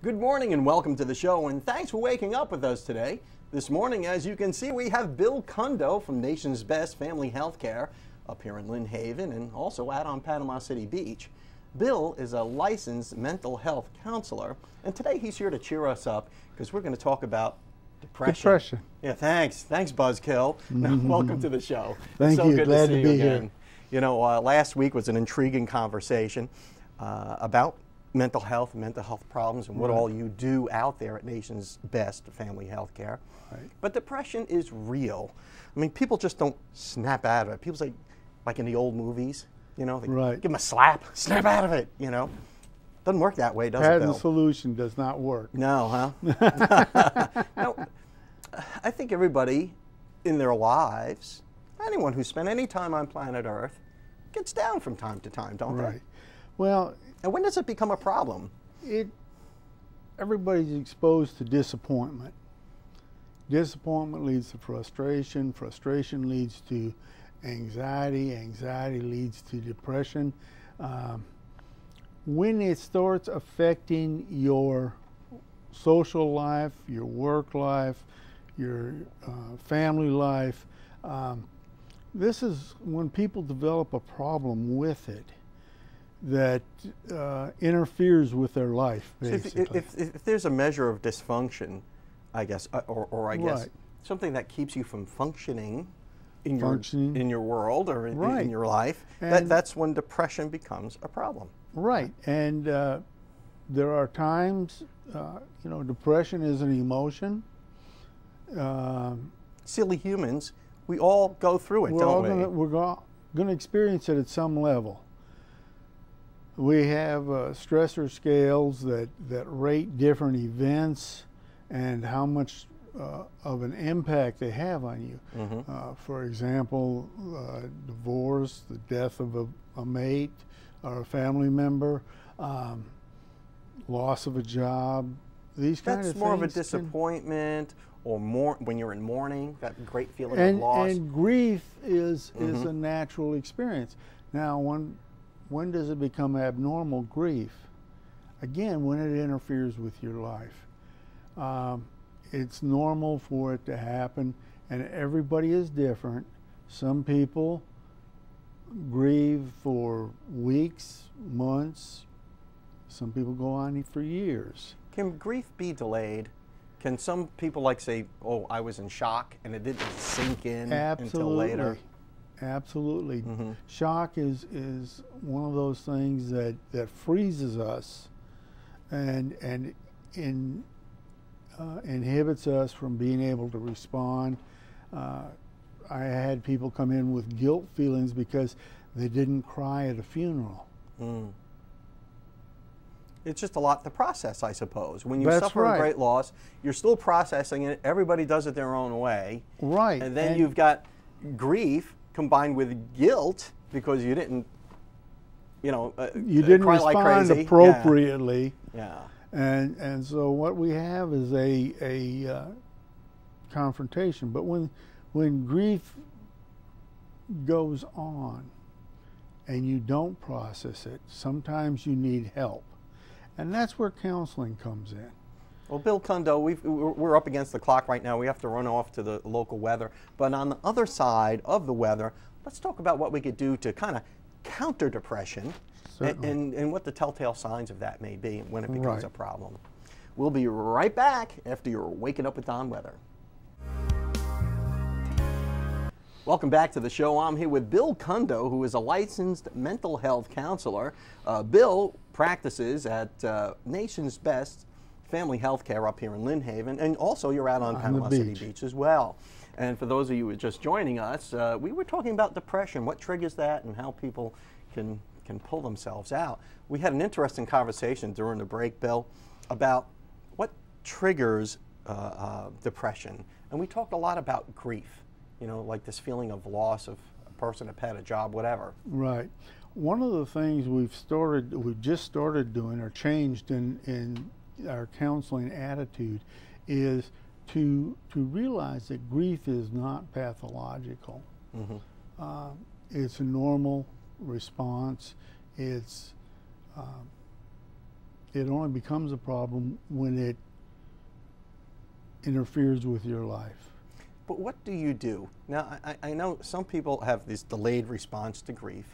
Good morning and welcome to the show, and thanks for waking up with us today. This morning, as you can see, we have Bill Kundo from Nation's Best Family Healthcare up here in Lynn Haven and also out on Panama City Beach. Bill is a licensed mental health counselor, and today he's here to cheer us up because we're going to talk about depression. Yeah, thanks. Thanks, Buzzkill. Welcome to the show. Thank so you. Good Glad to see to be you again. here. You know, last week was an intriguing conversation about mental health problems and what all you do out there at Nation's Best Family Healthcare. Right. But depression is real. I mean, people just don't snap out of it. People say, like in the old movies, you know, they give them a slap, snap out of it, you know. Doesn't work that way, does it, Bill? Patent solution does not work. No, huh? No, I think everybody in their lives, anyone who spent any time on planet Earth, gets down from time to time, don't they? Well, and when does it become a problem? Everybody's exposed to disappointment. Disappointment leads to frustration. Frustration leads to anxiety. Anxiety leads to depression. When it starts affecting your social life, your work life, your family life, this is when people develop a problem with it that interferes with their life, basically. So if there's a measure of dysfunction, I guess, or I guess something that keeps you from functioning in your world or in your life, that's when depression becomes a problem. Right, and there are times, you know, depression is an emotion. Silly humans, we all go through it, don't we? We're going to experience it at some level. We have stressor scales that rate different events and how much of an impact they have on you. For example, divorce, the death of a mate or a family member, loss of a job, these kind of things. That's more of a disappointment, or more when you're in mourning, that great feeling of loss. And grief is a natural experience. Now, when does it become abnormal grief? Again, when it interferes with your life. It's normal for it to happen, and everybody is different. Some people grieve for weeks, months. Some people go on for years. Can grief be delayed? Can some people say, oh, I was in shock, and it didn't sink in until later? Absolutely. Shock is one of those things that freezes us and inhibits us from being able to respond. I had people come in with guilt feelings because they didn't cry at a funeral. It's just a lot to process, I suppose. When you suffer a great loss, you're still processing it. Everybody does it their own way. Right. And then you've got grief combined with guilt because you didn't, you didn't cry respond like crazy. Appropriately. Yeah. And so what we have is a confrontation. But when grief goes on and you don't process it, sometimes you need help. And that's where counseling comes in. Well, Bill Kundo, we're up against the clock right now. We have to run off to the local weather. But on the other side of the weather, let's talk about what we could do to kind of counter depression and what the telltale signs of that may be when it becomes a problem. We'll be right back after your Waking Up with Don weather. Welcome back to the show. I'm here with Bill Kundo, who is a licensed mental health counselor. Bill practices at Nation's Best Family Healthcare up here in Lynn Haven, and also you're out on Panama City Beach as well. And for those of you who are just joining us, we were talking about depression, what triggers that, and how people can pull themselves out. We had an interesting conversation during the break, Bill, about what triggers depression, and we talked a lot about grief. You know, like this feeling of loss of a person, a pet, a job, whatever. Right. One of the things we've just started doing or changed in our counseling attitude is to realize that grief is not pathological. It's a normal response. It's It only becomes a problem when it interferes with your life. But what do you do? Now, I know some people have this delayed response to grief.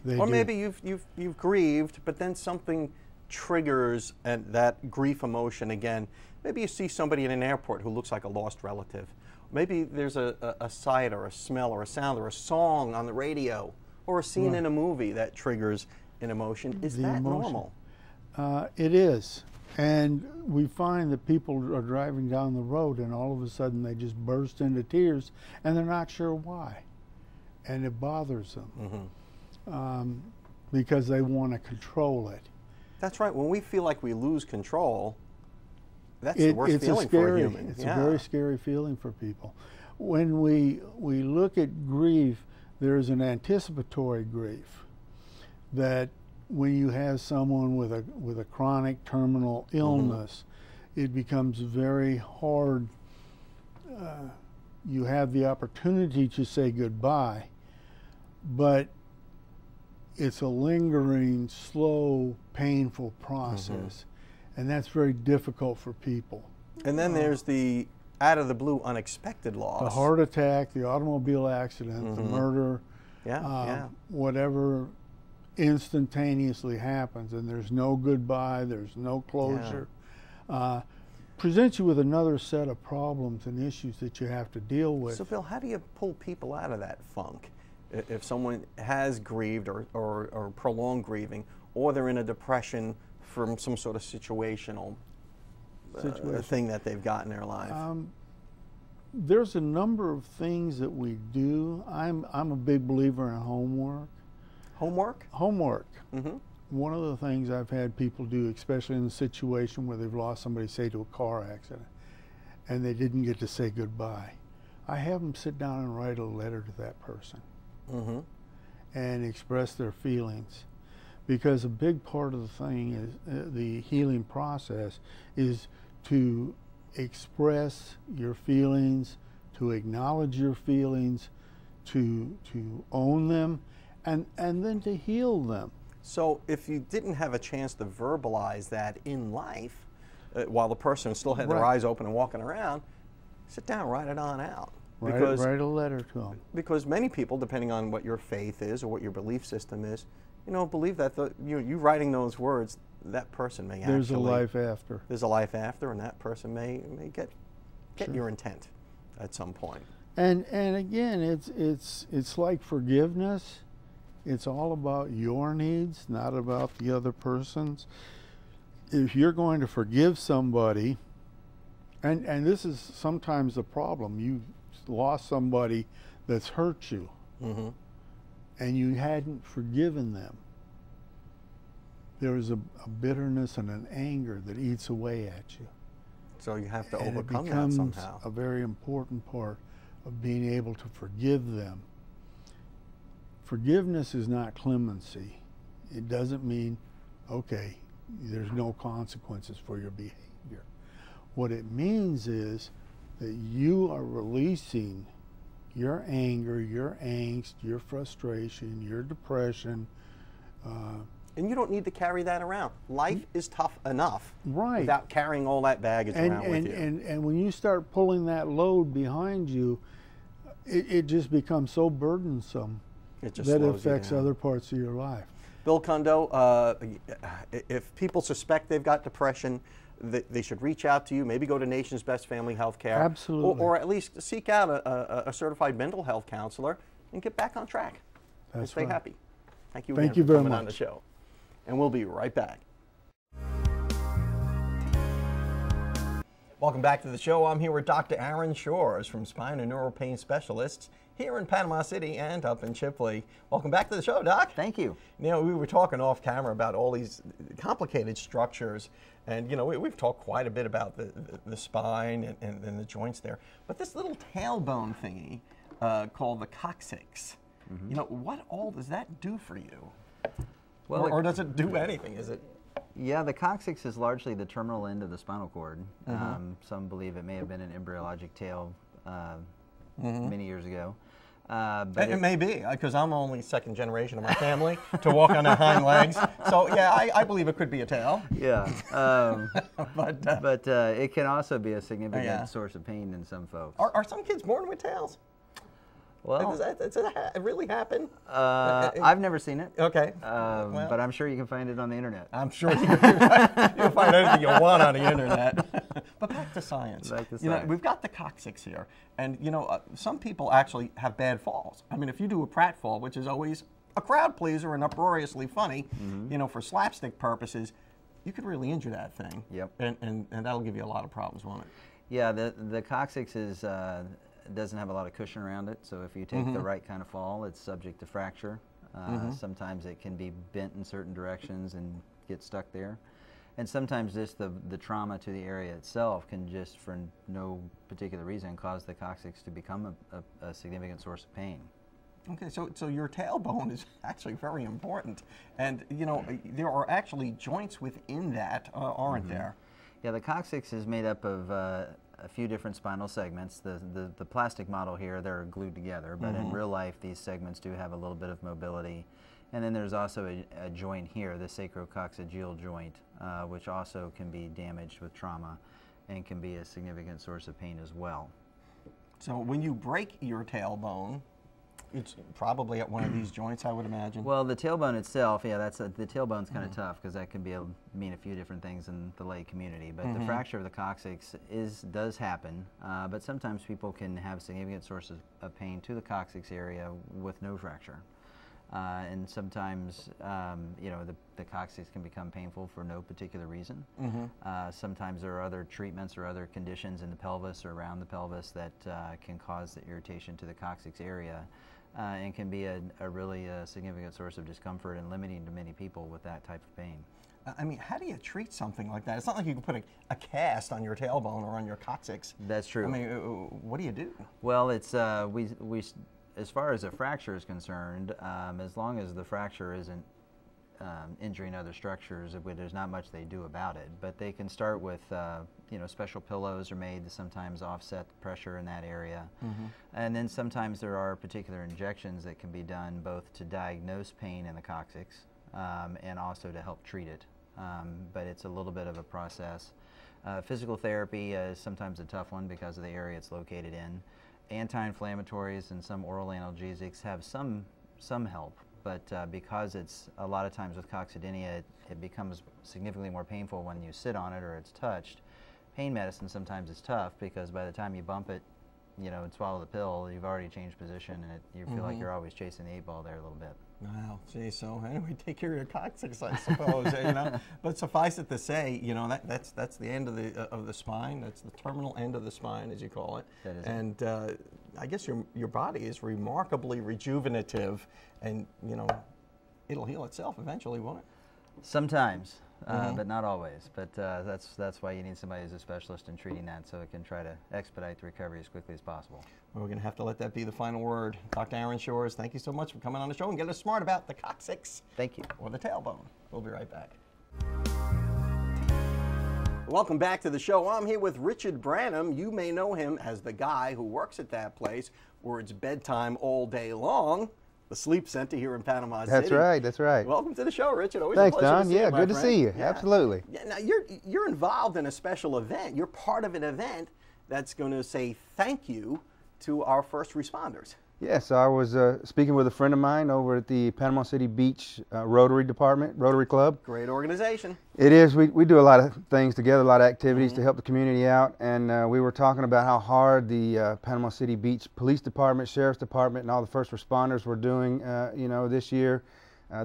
They Or do. maybe you've grieved, but then something triggers that grief emotion again. Maybe you see somebody in an airport who looks like a lost relative. Maybe there's a sight or a smell or a sound or a song on the radio or a scene in a movie that triggers an emotion. Is that normal? It is. And we find that people are driving down the road and all of a sudden they just burst into tears and they're not sure why. And it bothers them because they want to control it. That's right. When we feel like we lose control, that's the worst feeling for a human. It's a very scary feeling for people. When we look at grief, there's an anticipatory grief that when you have someone with a chronic terminal illness, it becomes very hard. You have the opportunity to say goodbye, but it's a lingering, slow, painful process, and that's very difficult for people. And then there's the out of the blue unexpected loss. The heart attack, the automobile accident, the murder, whatever instantaneously happens, and there's no goodbye, there's no closure, presents you with another set of problems and issues that you have to deal with. So Bill, how do you pull people out of that funk? If someone has grieved or prolonged grieving, or they're in a depression from some sort of situational thing that they've got in their life? There's a number of things that we do. I'm a big believer in homework. Homework? Homework. One of the things I've had people do, especially in a situation where they've lost somebody, say, to a car accident, and they didn't get to say goodbye, I have them sit down and write a letter to that person and express their feelings. Because a big part of the thing is the healing process is to express your feelings, to acknowledge your feelings, to own them, and then to heal them. So if you didn't have a chance to verbalize that in life, while the person still had their eyes open and walking around, sit down, write it on out. Write a letter to them. Because many people, depending on what your faith is or what your belief system is, believe that you writing those words, that person may There's a life after. There's a life after, and that person may get your intent at some point. And again, it's like forgiveness. It's all about your needs, not about the other person's. If you're going to forgive somebody, and this is sometimes the problem, you lost somebody that's hurt you, and you hadn't forgiven them. There is a bitterness and an anger that eats away at you. So you have to and overcome it that becomes somehow. A very important part of being able to forgive them. Forgiveness is not clemency. It doesn't mean, okay, there's no consequences for your behavior. What it means is that you are releasing your anger, your angst, your frustration, your depression. And you don't need to carry that around. Life is tough enough without carrying all that baggage around with you. And when you start pulling that load behind you, it just becomes so burdensome that it affects other parts of your life. Bill Kundo, if people suspect they've got depression, they should reach out to you, maybe go to Nation's Best Family Health Care. Absolutely. Or at least seek out a certified mental health counselor and get back on track. And stay happy. Thank you again for coming on the show. And we'll be right back. Welcome back to the show. I'm here with Dr. Aaron Shores from Spine and Neural Pain Specialists here in Panama City and up in Chipley. Welcome back to the show, Doc. Thank you. We were talking off camera about all these complicated structures, and we've talked quite a bit about the spine and the joints there. But this little tailbone thingy called the coccyx, what all does that do for you? Well, or does it do anything? Is it? Yeah, the coccyx is largely the terminal end of the spinal cord. Some believe it may have been an embryologic tail many years ago. But it may be, because I'm only second generation of my family to walk on their hind legs. So yeah, I believe it could be a tail. Yeah, but it can also be a Yeah. significant source of pain in some folks. Are some kids born with tails? Well, Does it really happen? I've never seen it. Okay. But I'm sure you can find it on the internet. I'm sure you'll find anything you want on the internet. But back to science. Back to You know, science. we've got the coccyx here, and you know, some people actually have bad falls. I mean, if you do a pratfall, which is always a crowd pleaser and uproariously funny, you know, for slapstick purposes, you could really injure that thing. Yep. And that'll give you a lot of problems, won't it? Yeah, the coccyx is doesn't have a lot of cushion around it, so if you take the right kind of fall, it's subject to fracture. Sometimes it can be bent in certain directions and get stuck there. And sometimes just the trauma to the area itself can just, for no particular reason, cause the coccyx to become a significant source of pain. Okay, so your tailbone is actually very important. And, you know, there are actually joints within that, aren't there? Yeah, the coccyx is made up of a few different spinal segments. The plastic model here, they're glued together, but in real life, these segments do have a little bit of mobility. And then there's also a joint here, the sacrococcygeal joint, which also can be damaged with trauma and can be a significant source of pain as well. So when you break your tailbone, it's probably at one of these joints, I would imagine. Well, the tailbone itself, yeah, the tailbone's kind of tough because that can mean a few different things in the lay community. But the fracture of the coccyx does happen, but sometimes people can have significant sources of pain to the coccyx area with no fracture. And sometimes, you know, the coccyx can become painful for no particular reason. Sometimes there are other treatments or other conditions in the pelvis or around the pelvis that can cause the irritation to the coccyx area and can be a really significant source of discomfort and limiting to many people with that type of pain. I mean, how do you treat something like that? It's not like you can put a cast on your tailbone or on your coccyx. That's true. I mean, what do you do? Well, it's as far as a fracture is concerned, as long as the fracture isn't injuring other structures, there's not much they do about it. But they can start with, you know, special pillows are made to sometimes offset the pressure in that area. And then sometimes there are particular injections that can be done both to diagnose pain in the coccyx and also to help treat it. But it's a little bit of a process. Physical therapy is sometimes a tough one because of the area it's located in. Anti-inflammatories and some oral analgesics have some help, but because it's a lot of times with coccydynia, it becomes significantly more painful when you sit on it or it's touched. Pain medicine sometimes is tough because by the time you bump it, you know, and swallow the pill, you've already changed position and you feel like you're always chasing the 8-ball there a little bit. Wow, gee, so anyway, take care of your coccyx, I suppose, you know. But suffice it to say, you know, that's the end of the spine. That's the terminal end of the spine, as you call it. That is and I guess your body is remarkably rejuvenative, and you know, it'll heal itself eventually, won't it? Sometimes, but not always. But that's why you need somebody who's a specialist in treating that, so it can try to expedite the recovery as quickly as possible. Well, we're going to have to let that be the final word. Dr. Aaron Shores, thank you so much for coming on the show and getting us smart about the coccyx. Thank you. Or the tailbone. We'll be right back. Welcome back to the show. I'm here with Richard Branham. You may know him as the guy who works at that place where it's bedtime all day long, the Sleep Center here in Panama City. That's right, that's right. Welcome to the show, Richard. Always Thanks, a pleasure Don. to see you, Yeah, my good to friend. see you. Yeah. Absolutely. Yeah, now, you're involved in a special event. You're part of an event that's going to say thank you to our first responders. Yes, I was speaking with a friend of mine over at the Panama City Beach Rotary Club. Great organization. It is. We do a lot of things together, a lot of activities to help the community out, and we were talking about how hard the Panama City Beach Police Department, Sheriff's Department, and all the first responders were doing, you know, this year.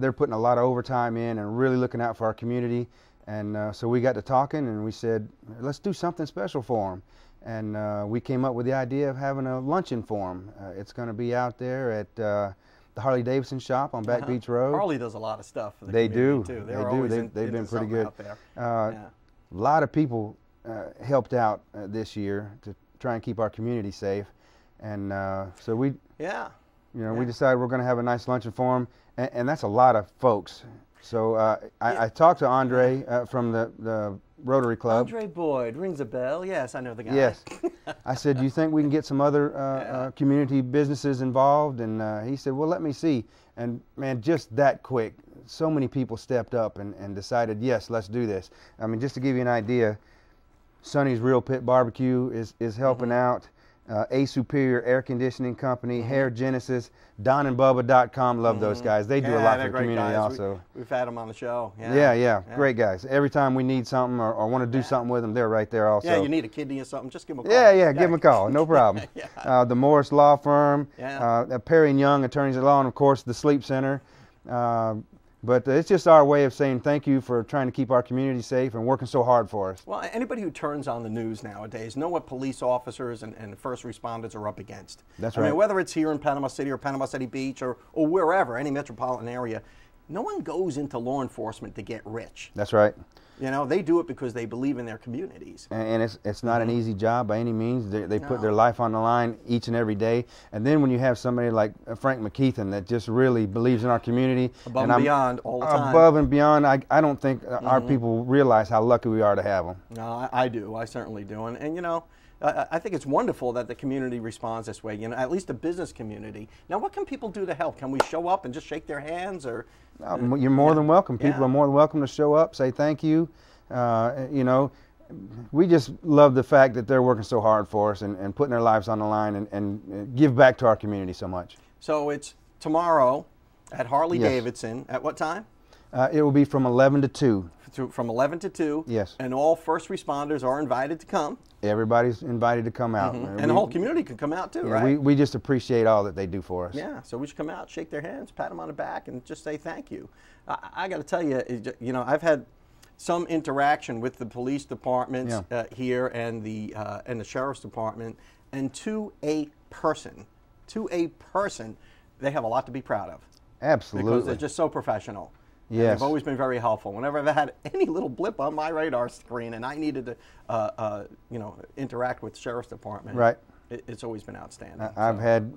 They're putting a lot of overtime in and really looking out for our community, and so we got to talking, and we said, let's do something special for them. And we came up with the idea of having a luncheon for them. It's going to be out there at the Harley Davidson shop on Back Beach Road. Harley does a lot of stuff for the they community, do. too. They do. They've been pretty good. Out there. A lot of people helped out this year to try and keep our community safe. And so we, we decided we're going to have a nice luncheon for them. And that's a lot of folks. So I talked to Andre from the Rotary Club. Andre Boyd, rings a bell. Yes, I know the guy. Yes. I said, do you think we can get some other community businesses involved? And he said, well, let me see. And man, just that quick, so many people stepped up and decided, yes, let's do this. I mean, just to give you an idea, Sonny's Real Pit Barbecue is helping out. A Superior Air Conditioning Company, Hair Genesis, DonandBubba.com. Love those guys. They do a lot for the community also. We've had them on the show. Yeah. Great guys. Every time we need something or want to do something with them, they're right there also. Yeah, you need a kidney or something, just give them a call. Yeah, give them a call. No problem. The Morris Law Firm, Perry and Young, Attorneys at Law, and of course the Sleep Center. But it's just our way of saying thank you for trying to keep our community safe and working so hard for us. Well, anybody who turns on the news nowadays know what police officers and first responders are up against. That's right. right. I mean, whether it's here in Panama City or Panama City Beach or wherever, any metropolitan area, no one goes into law enforcement to get rich. That's right. You know, they do it because they believe in their communities. And it's not an easy job by any means. They put their life on the line each and every day. And then when you have somebody like Frank McKeithen that just really believes in our community. Above and beyond all the time. Above and beyond. I don't think our people realize how lucky we are to have them. No, I do. I certainly do. And you know, I think it's wonderful that the community responds this way, you know, at least the business community. Now, what can people do to help? Can we show up and just shake their hands? Or you're more than welcome. People are more than welcome to show up, say thank you. You know, we just love the fact that they're working so hard for us and putting their lives on the line and give back to our community so much. So it's tomorrow at Harley-Davidson. At what time? It will be from 11 to 2. From 11 to 2. Yes. And all first responders are invited to come. Everybody's invited to come out. And the whole community can come out too, right? We just appreciate all that they do for us. Yeah, so we should come out, shake their hands, pat them on the back, and just say thank you. I got to tell you, you know, I've had some interaction with the police departments here and the sheriff's department, and to a person, they have a lot to be proud of. Absolutely. Because they're just so professional. Yes. They've always been very helpful. Whenever I've had any little blip on my radar screen and I needed to, you know, interact with the sheriff's department, right, it's always been outstanding. I've had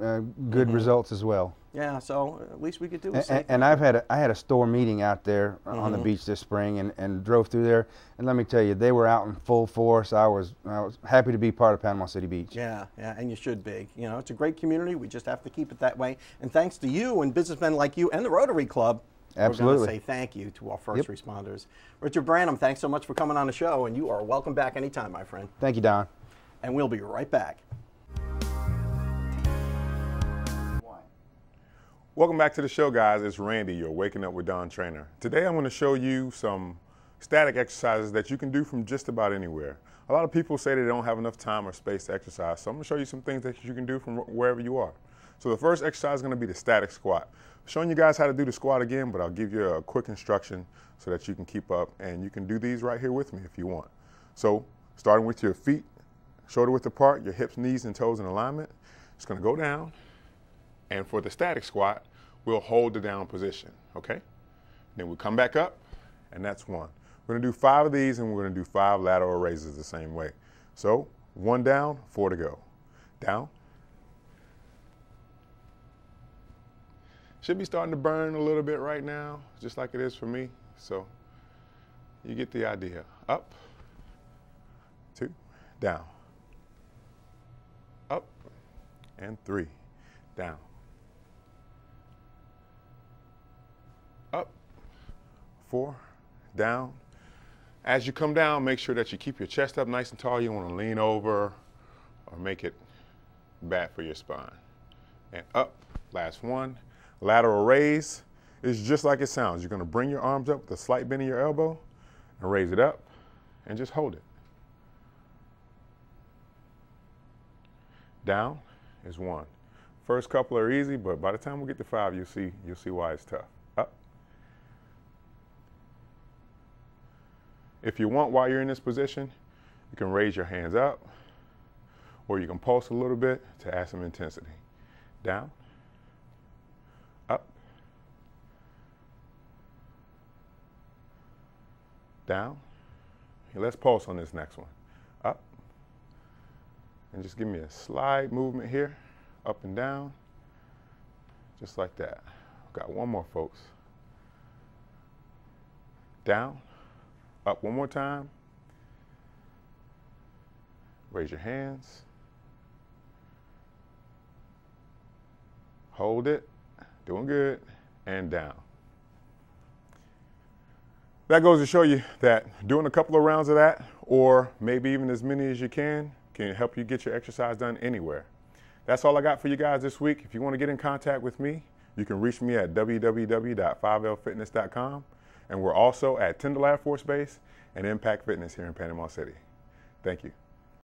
good results as well. Yeah, so at least we could do it. And I had a store meeting out there on the beach this spring and drove through there. And let me tell you, they were out in full force. I was happy to be part of Panama City Beach. Yeah, and you should be. You know, it's a great community. We just have to keep it that way. And thanks to you and businessmen like you and the Rotary Club, absolutely, we're going to say thank you to our first responders. Richard Branham, thanks so much for coming on the show, and you are welcome back anytime, my friend. Thank you, Don. And we'll be right back. Welcome back to the show, guys. It's Randy, your Waking Up with Don trainer. Today I'm going to show you some static exercises that you can do from just about anywhere. A lot of people say they don't have enough time or space to exercise, so I'm going to show you some things that you can do from wherever you are. So the first exercise is going to be the static squat. I'm showing you guys how to do the squat again, but I'll give you a quick instruction so that you can keep up, and you can do these right here with me if you want. So starting with your feet shoulder width apart, your hips, knees, and toes in alignment. It's going to go down. And for the static squat, we'll hold the down position, okay? Then we'll come back up, and that's one. We're gonna do 5 of these, and we're gonna do 5 lateral raises the same way. So 1 down, 4 to go. Down. Should be starting to burn a little bit right now, just like it is for me. So you get the idea. Up, 2, down. Up, and 3, down. Up, 4, down. As you come down, make sure that you keep your chest up nice and tall. You don't want to lean over or make it bad for your spine. And up, last one. Lateral raise is just like it sounds. You're going to bring your arms up with a slight bend in your elbow and raise it up and just hold it. Down is 1. First couple are easy, but by the time we get to 5, you'll see why it's tough. Up. If you want, while you're in this position, you can raise your hands up, or you can pulse a little bit to add some intensity. Down. Up. Down. Okay, let's pulse on this next one. Up. And just give me a slight movement here, up and down, just like that. Got one more, folks. Down, up one more time, Raise your hands. Hold it. Doing good. And down. That goes to show you that doing a couple of rounds of that, or maybe even as many as you can help you get your exercise done anywhere. That's all I got for you guys this week. If you want to get in contact with me, you can reach me at www.5lfitness.com. And we're also at Tyndall Air Force Base and Impact Fitness here in Panama City. Thank you.